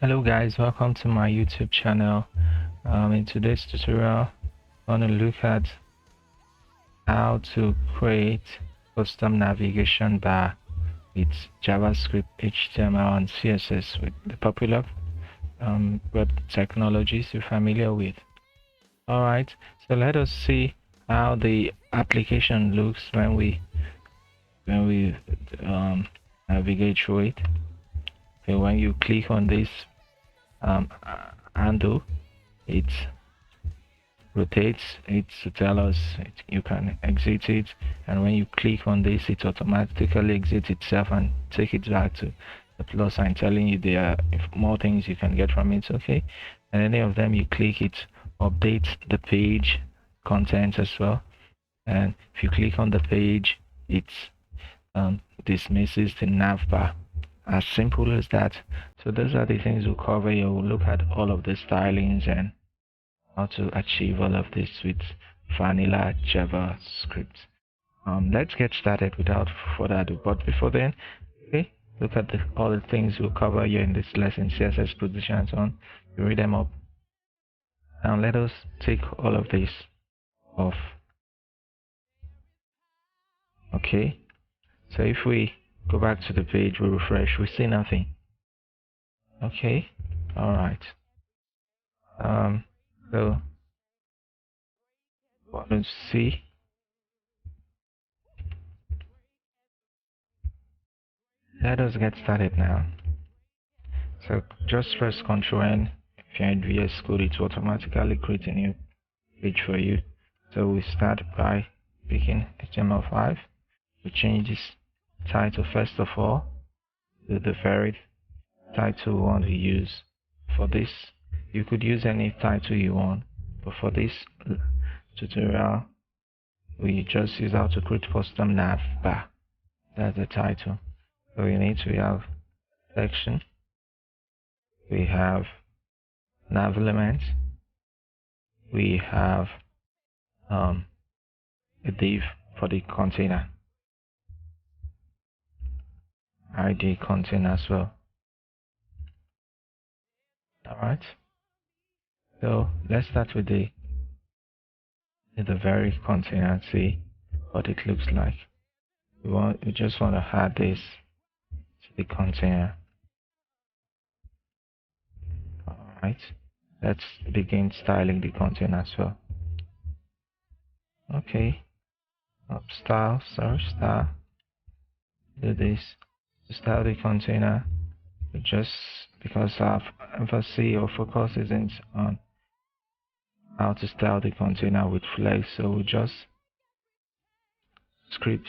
Hello guys, welcome to my YouTube channel. In today's tutorial, I want to look at how to create custom navigation bar with JavaScript, HTML, and CSS with the popular web technologies you're familiar with. Alright, so let us see how the application looks when we navigate through it. Okay, when you click on this handle, it rotates it to tell us you can exit it, and when you click on this it automatically exits itself and take it back to the plus sign, telling you there are more things you can get from it. Okay, and any of them you click, it updates the page content as well, and if you click on the page it dismisses the nav bar. As simple as that. So those are the things we'll cover here. We'll look at all of the stylings and how to achieve all of this with vanilla JavaScript. Let's get started without further ado. But before then, okay, look at all the things we'll cover here in this lesson: CSS position and so on. You read them up. Now let us take all of this off. Okay, so if we go back to the page, we refresh, we see nothing. Okay, all right. So what do you see? Let us get started now. So just press Ctrl N. If you're in VS Code, it will automatically create a new page for you. So we start by picking HTML5. We change this title first of all to the very title we want to use. For this, you could use any title you want, but for this tutorial, we just use how to create custom nav bar. That's the title. So we need to have section. We have nav elements. We have a div for the container, ID container as well. Alright, so let's start with the very container and see what it looks like. We just want to add this to the container. Alright, let's begin styling the container as well. Okay, style, do this to style the container. Just because our emphasis or focus isn't on how to style the container with flex, so we just skip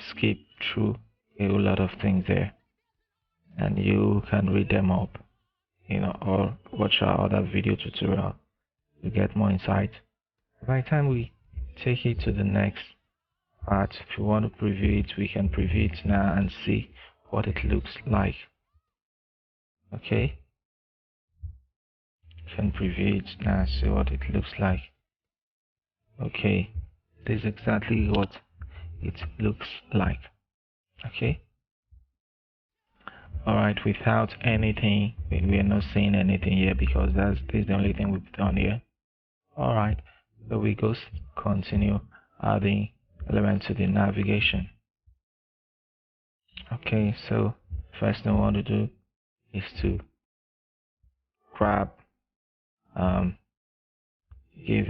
through a whole lot of things there, and you can read them up, or watch our other video tutorial to get more insight. By the time we take it to the next part, if you want to preview it, we can preview it now and see what it looks like. Okay, you can preview it now, see what it looks like. Okay, this is exactly what it looks like. Okay, all right, without anything, we are not seeing anything here because this is the only thing we've done here. All right, so we go continue adding elements to the navigation. Okay, so first thing we want to do is to grab give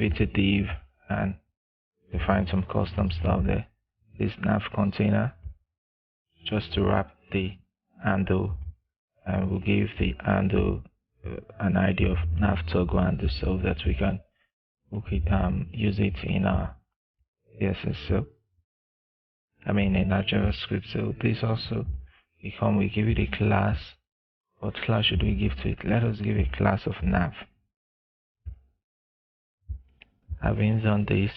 it a div and define some custom stuff there. This nav container, just to wrap the handle, and we'll give the handle an ID of nav toggle handle so that we can use it in our CSS. So in our JavaScript. So this also we give it a class. What class should we give to it? Let us give a class of nav. Having done this,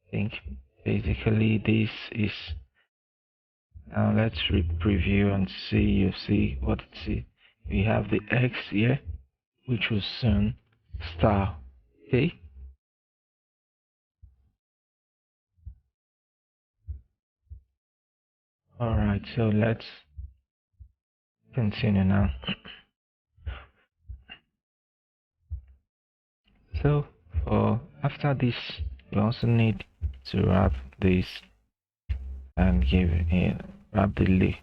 I think basically this is. Now let's preview and see. You see what it is. We have the X here, which will soon style. Okay. All right. So let's Continue now. So for after this, you also need to wrap this and give a wrap the lid.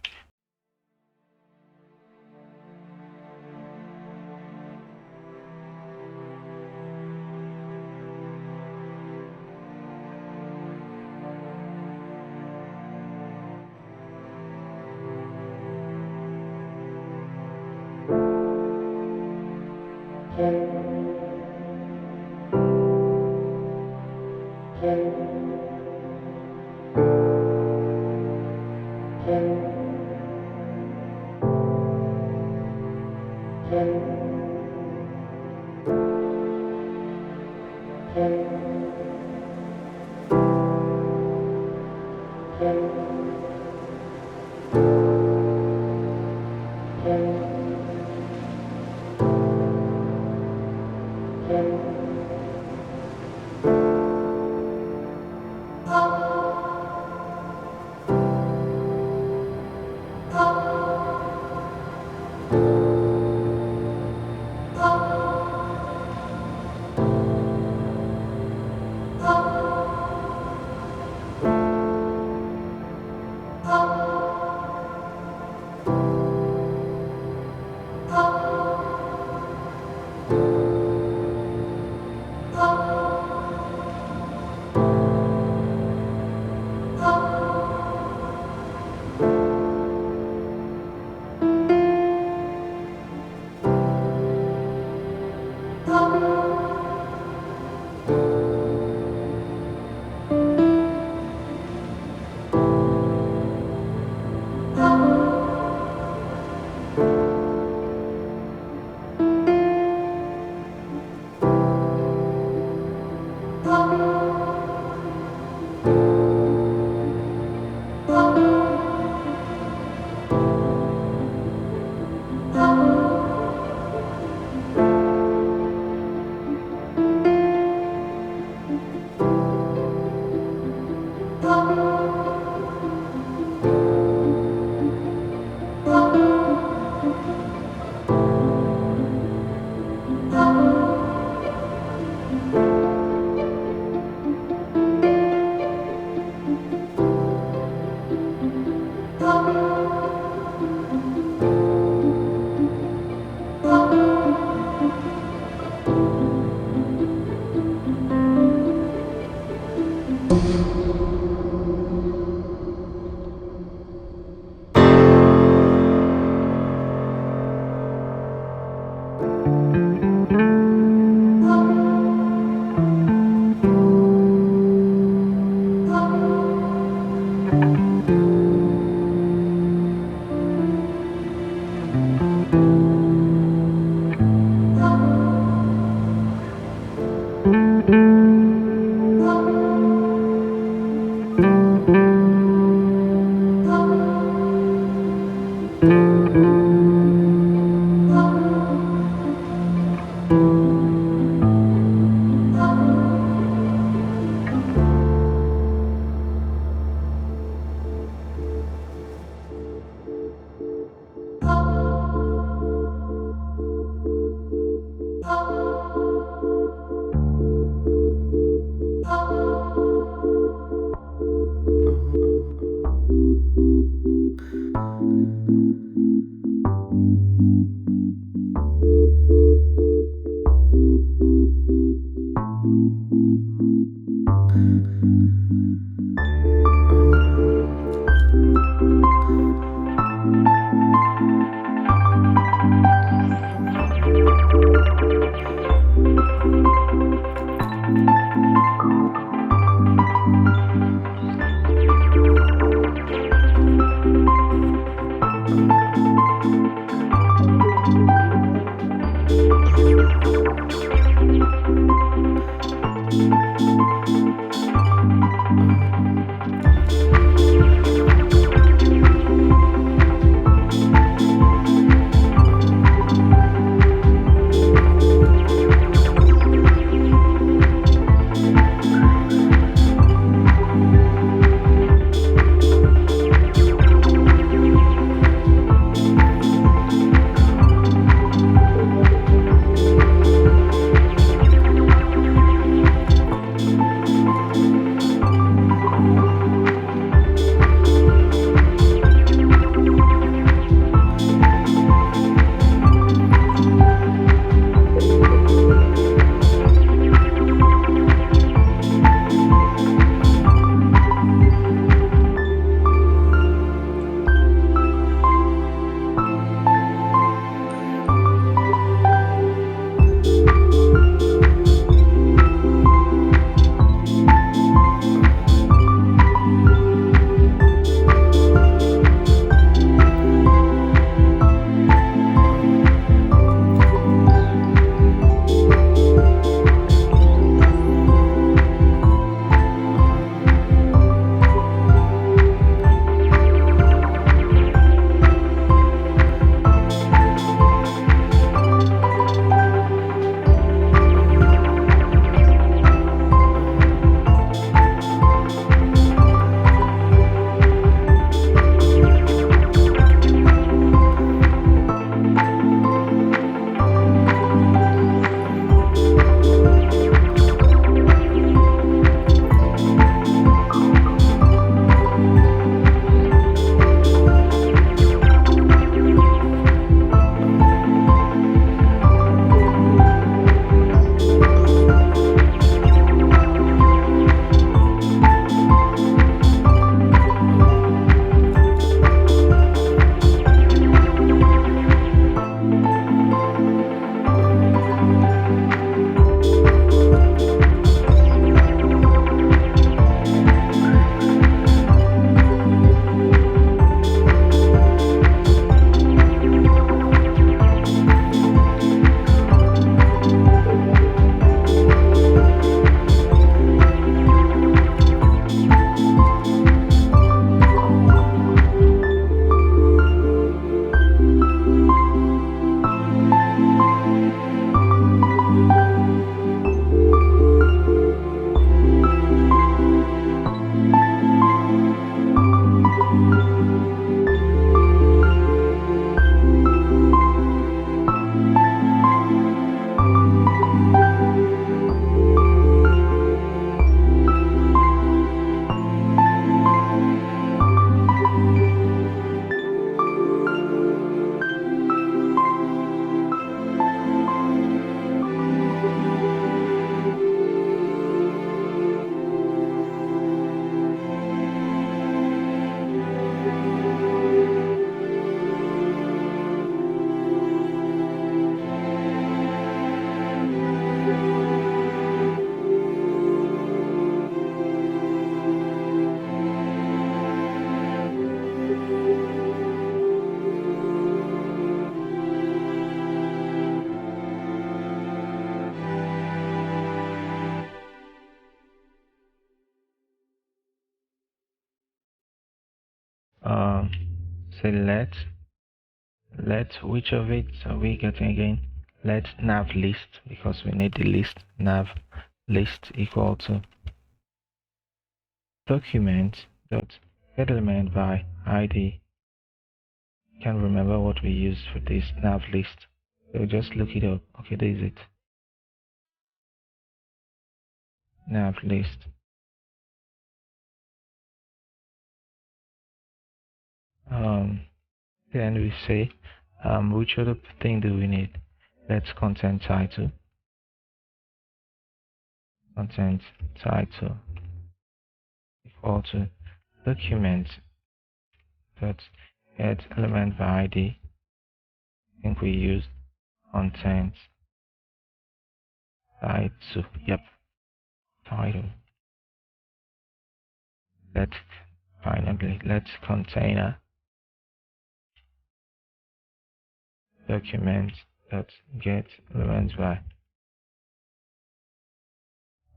say let which of it are we getting again? Let nav list, because we need the list, nav list equal to document dot get element by id. Can't remember what we used for this nav list, so just look it up. Okay, there is it. Nav list. Then we say which other thing do we need? Let's content title. Content title equal to document dot get element by id. I think we used content title. Yep, title. Let's container document dot get element by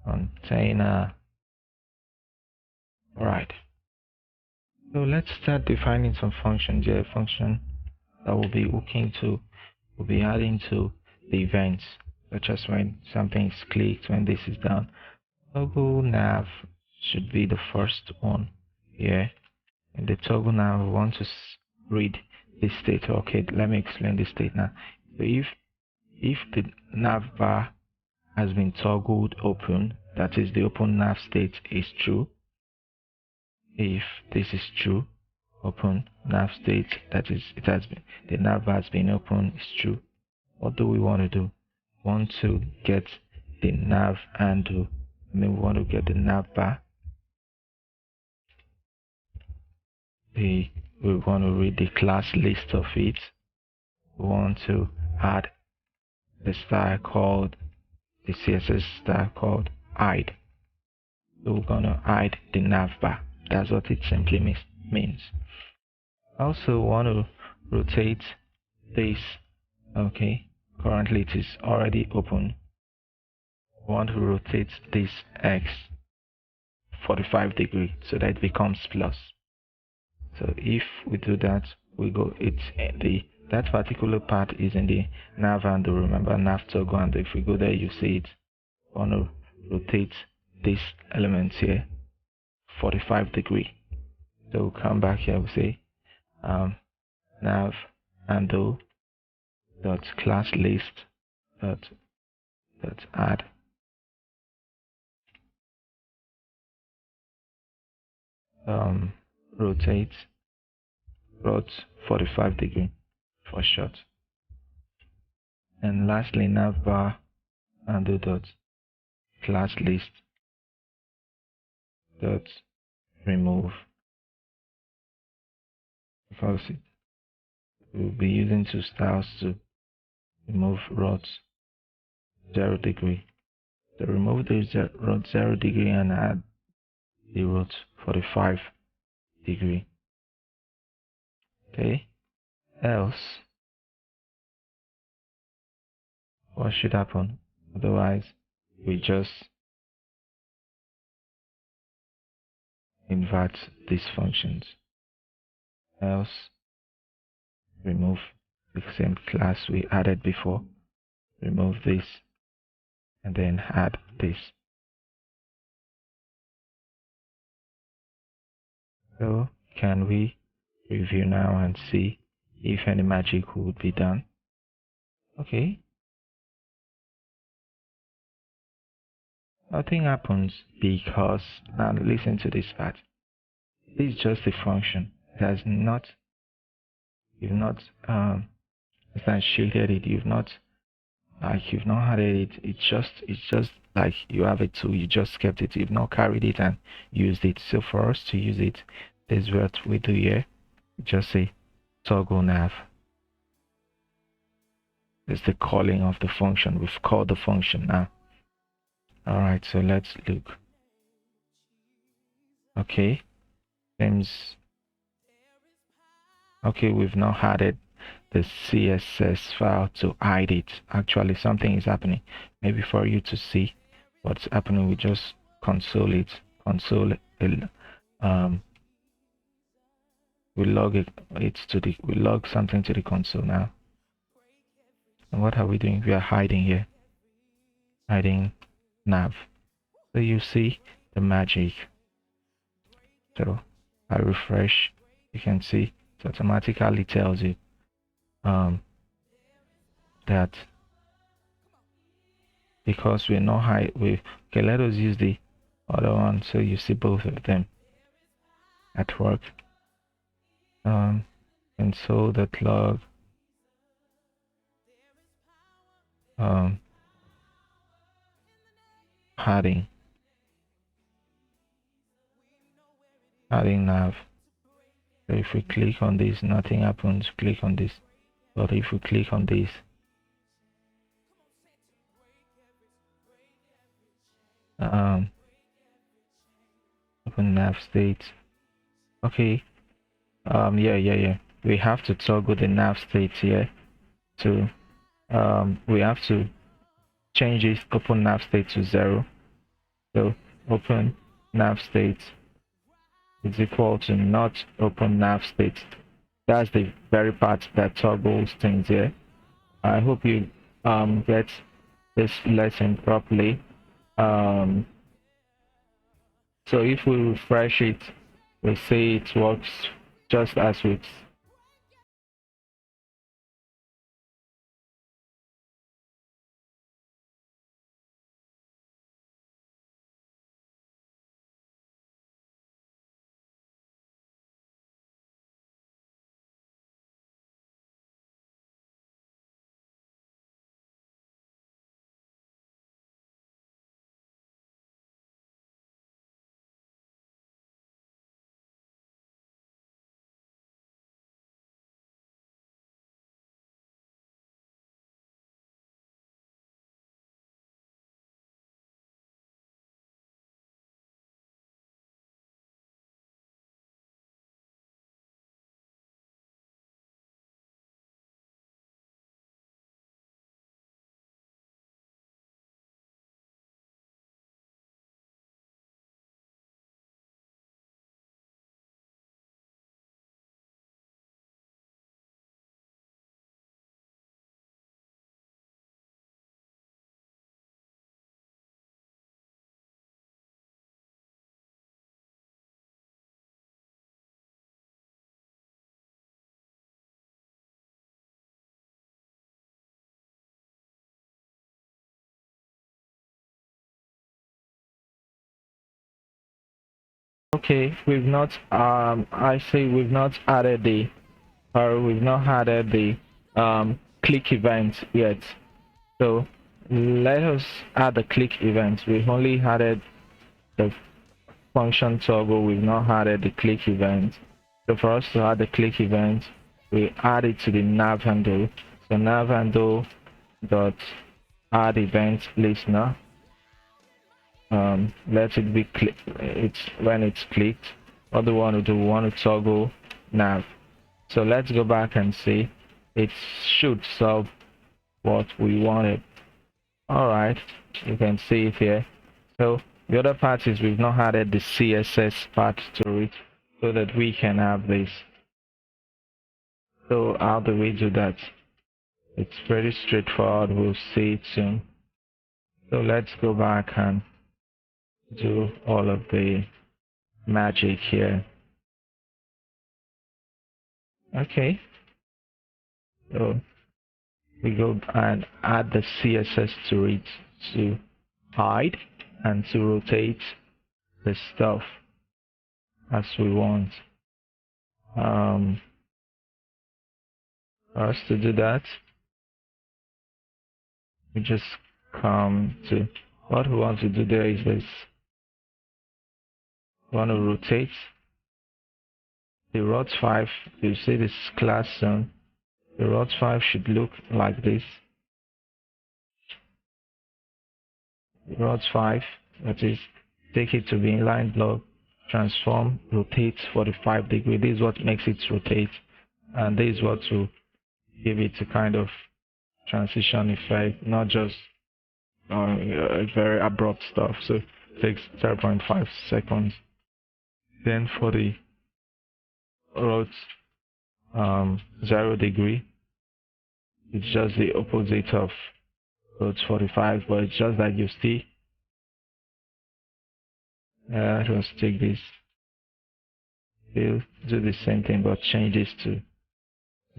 container. Right. So let's start defining some functions here. Function that will be hooking to, will be adding to the events, such as when something is clicked, when this is done. Toggle nav should be the first one here. In the toggle nav, we want to read this state. Okay, let me explain this state now. So if the nav bar has been toggled open, that is the open nav state is true. If this is true, open nav state, that is it has been, the nav bar has been open, is true. What do we want to do? We want to get the nav handle. We want to get the nav bar. We want to read the class list of it. We want to add the style called, the CSS style called hide. So we're gonna hide the nav bar. That's what it simply means. Also want to rotate this. Okay, currently it is already open. Want to rotate this X 45 degrees so that it becomes plus. So if we do that, we go, it's that particular part is in the nav handle. Remember nav toggle, and if we go there, you see it. Want to rotate this element here 45 degree. So we'll come back here. We say nav handle dot class list dot add rotate rot 45 degree for short. And lastly, navbar handle dot class list dot remove, because we'll be using two styles to remove rot 0 degree. So remove the rot 0 degree and add the rot 45 degree. Okay, else what should happen? Otherwise we just invert these functions. Else remove the same class we added before, remove this, and then add this. So can we review now and see if any magic would be done? Okay, nothing happens because, now listen to this part, this is just a function. It has not, you've not instantiated it, you've not added it. It's just like you have a tool, you just kept it, you've not carried it and used it. So for us to use it, this is what we do here. Just say toggle nav. It's the calling of the function. We've called the function now. Alright, so let's look. Okay, seems okay. We've now added the CSS file to hide it. Actually, something is happening. Maybe for you to see what's happening, we just console it. we log we log something to the console now. And what are we doing? We are hiding here. Hiding nav. So you see the magic. So I refresh, you can see it automatically tells you that because we're not high with okay, let us use the other one so you see both of them at work. Console.log padding nav. So if we click on this, nothing happens. Click on this, but if we click on this, open nav state. Okay, yeah, we have to toggle the nav state here to we have to change this open nav state to 0. So open nav state is equal to not open nav state. That's the very part that toggles things here. I hope you get this lesson properly. So if we refresh it, we see it works just as we okay, we've not I say we've not added the click event yet. So let us add the click event. We've only added the function toggle, we've not added the click event. So for us to add the click event, we add it to the nav handle. So nav handle dot add event listener. Let it be it's when it's clicked. What do we want to do? We want to toggle nav. So let's go back and see. It should solve what we wanted. All right, you can see it here. So the other part is we've not added the CSS part to it so that we can have this. So how do we do that? It's pretty straightforward. We'll see it soon. So let's go back and do all of the magic here. Okay. So we go and add the CSS to it to hide and to rotate the stuff as we want. For us to do that, we just come to what we want to do there is this. We want to rotate the ROT5. You see this class zone. The ROT5 should look like this. The ROT5, that is, take it to the inline block, transform, rotate 45 degrees. This is what makes it rotate, and this is what will give it a kind of transition effect, not just very abrupt stuff. So it takes 0.5 seconds. Then for the wrote 0 degree. It's just the opposite of root 45, but it's just that you still let us take this. We'll do the same thing, but change this to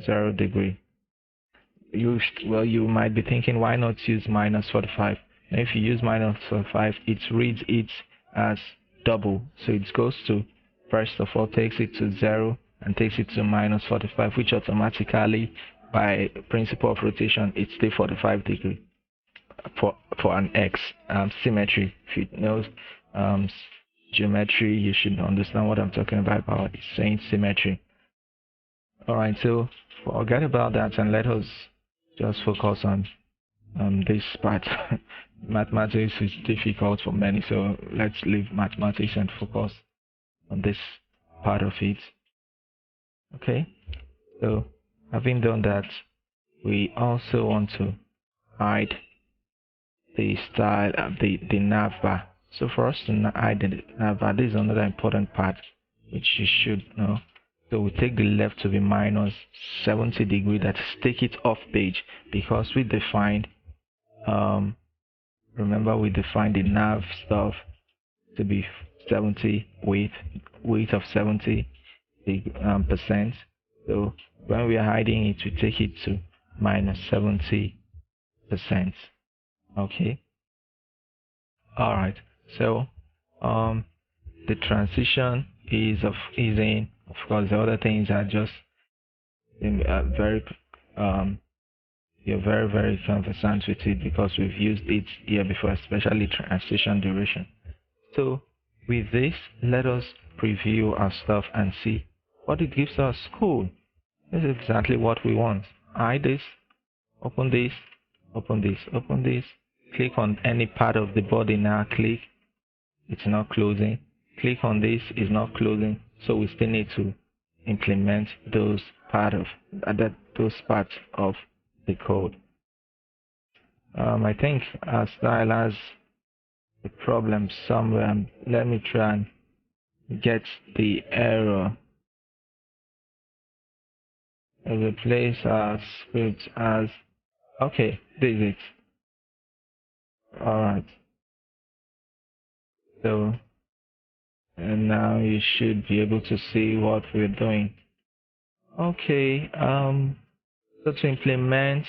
0 degree. You might be thinking, why not use minus 45? And if you use minus 45, it reads it as double. So it goes to, first of all, takes it to 0 and takes it to minus 45, which automatically, by principle of rotation, it's still 45 degree for an X. Symmetry, if you know geometry, you should understand what I'm talking about by saying symmetry. Alright, so forget about that and let us just focus on this part. Mathematics is difficult for many, so let's leave mathematics and focus on this part of it. Okay, so having done that, we also want to hide the style of the nav bar. So for us to hide the nav bar, this is another important part which you should know. So we take the left to be minus 70 degree, that's take it off page, because we defined remember we defined the nav stuff to be 70 weight of 70 percent. So when we are hiding it, we take it to minus 70%. Okay. Alright, so the transition is of easing. Of course, the other things are just very you're very conversant with it because we've used it here before, especially transition duration. So with this, let us preview our stuff and see what it gives us. Cool. This is exactly what we want. Hide this, open this, open this, open this. Click on any part of the body now. Click. It's not closing. Click on this. It's not closing. So we still need to implement those parts of the code. I think our style has a problem somewhere. Let me try and get the error. Replace our script as, okay, this is it. Alright. So, and now you should be able to see what we're doing. Okay, so to implement,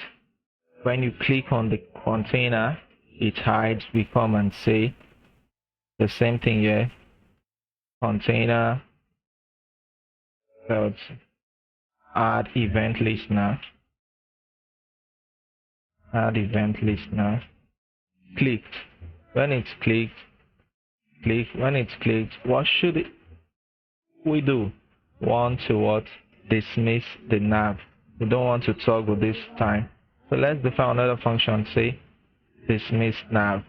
when you click on the container, it hides. We come and say the same thing here. Container, dot add event listener. Add event listener. Clicked. When it's clicked, click. When it's clicked, what should we do? Want to what? Dismiss the nav. We don't want to toggle this time. So let's define another function. Say dismiss nav.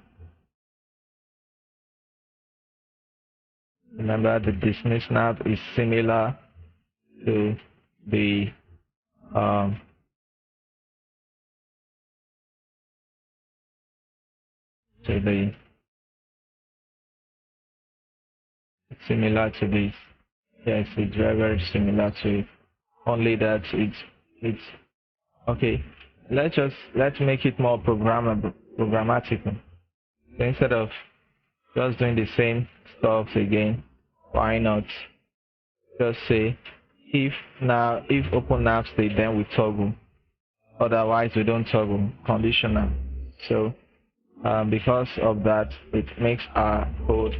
Remember, the dismiss nav is similar to the similar to this. Yes, it's very similar to it. Only that it's okay. Let's make it more programmable, programmatical. So instead of just doing the same stuff again, why not just say if open nav state, then we toggle, otherwise we don't toggle. Conditional. So because of that, it makes our code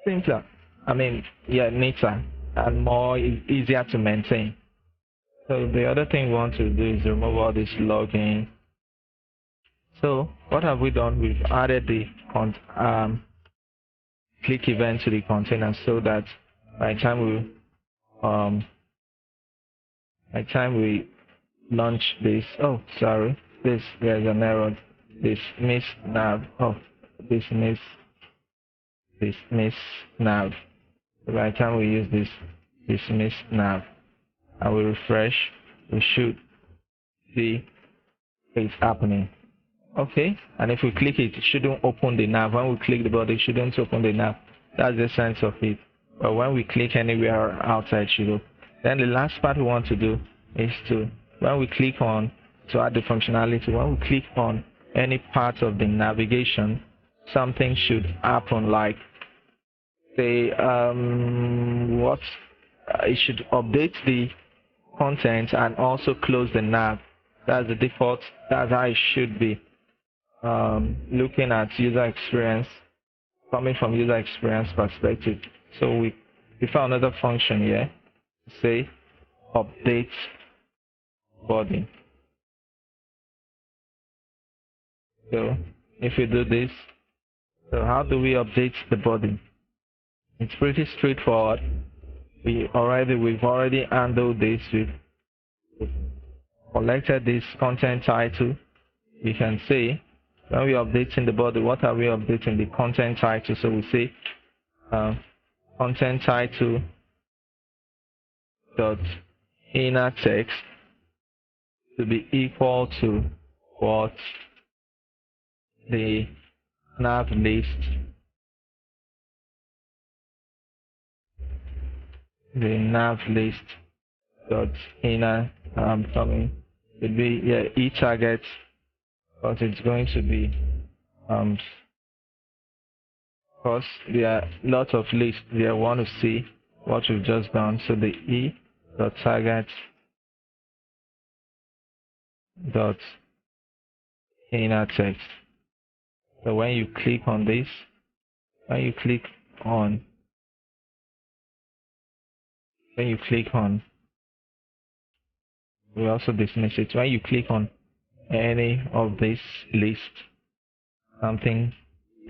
simpler. I mean, yeah, neater and more easier to maintain. So the other thing we want to do is remove all this logging. So what have we done? We've added the click event to the container, so that by the time we launch this, oh sorry, there's an error. Dismiss nav. Oh, dismiss nav. By the time we use this dismiss nav and we refresh, we should see it's happening. Okay, and if we click it, it shouldn't open the nav. When we click the body, it shouldn't open the nav. That's the sense of it. But when we click anywhere outside, it should open. Then the last part we want to do is when we click on, to add the functionality, when we click on any part of the navigation, something should happen, like say it should update the content and also close the nav. That's the default. That's how it should be. Looking at user experience, coming from user experience perspective. So we found another function here. Say update body. So if we do this, so how do we update the body? It's pretty straightforward. We've already handled this. We've collected this content title. We can say when we're updating the body, what are we updating? The content title. So we say content title dot inner text to be equal to what the nav list, dot inner coming would be e-target, but it's going to be because there are lots of lists there. Want to see what we've just done. So the e dot target dot inner text. So when you click on this, we also dismiss it. When you click on any of this list, something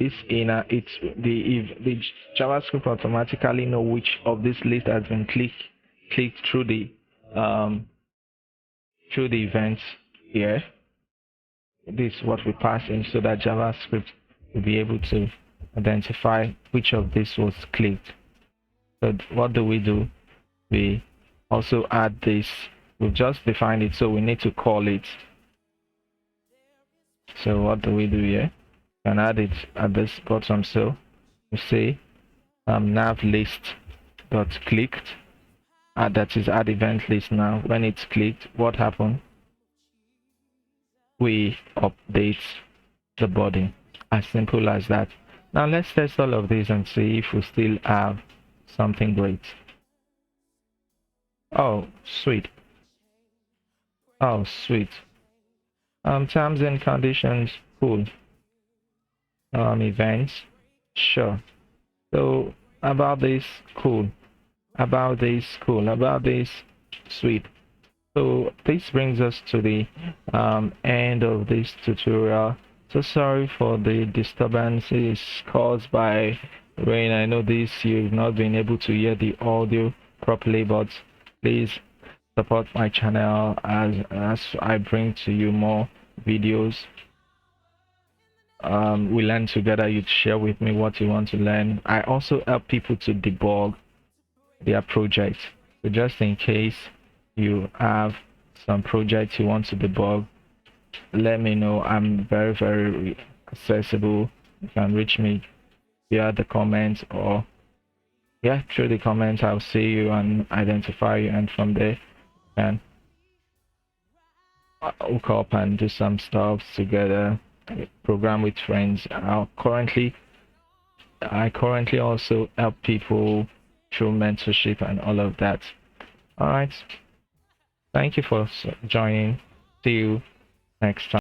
is inner, the JavaScript automatically know which of this list has been clicked through the events here. This is what we pass in, so that JavaScript will be able to identify which of this was clicked. So what do? We also add this. We've just defined it, so we need to call it. So what do we do here? We can add it at this bottom. So we say nav list dot clicked. That is add event list. Now when it's clicked, what happened? We update the body. As simple as that. Now let's test all of this and see if we still have something great. Oh sweet. Terms and conditions, cool. Events, sure. So about this, cool. About this, sweet. So this brings us to the end of this tutorial. So sorry for the disturbances caused by rain. I know you've not been able to hear the audio properly, but please support my channel as I bring to you more videos. We learn together. You share with me what you want to learn. I also help people to debug their projects. So just in case you have some projects you want to debug, let me know. I'm very, very accessible. You can reach me via the comments, or through the comments. I'll see you and identify you, and from there and hook up and do some stuff together, program with friends. I currently also help people through mentorship and all of that. All right, thank you for joining. See you next time.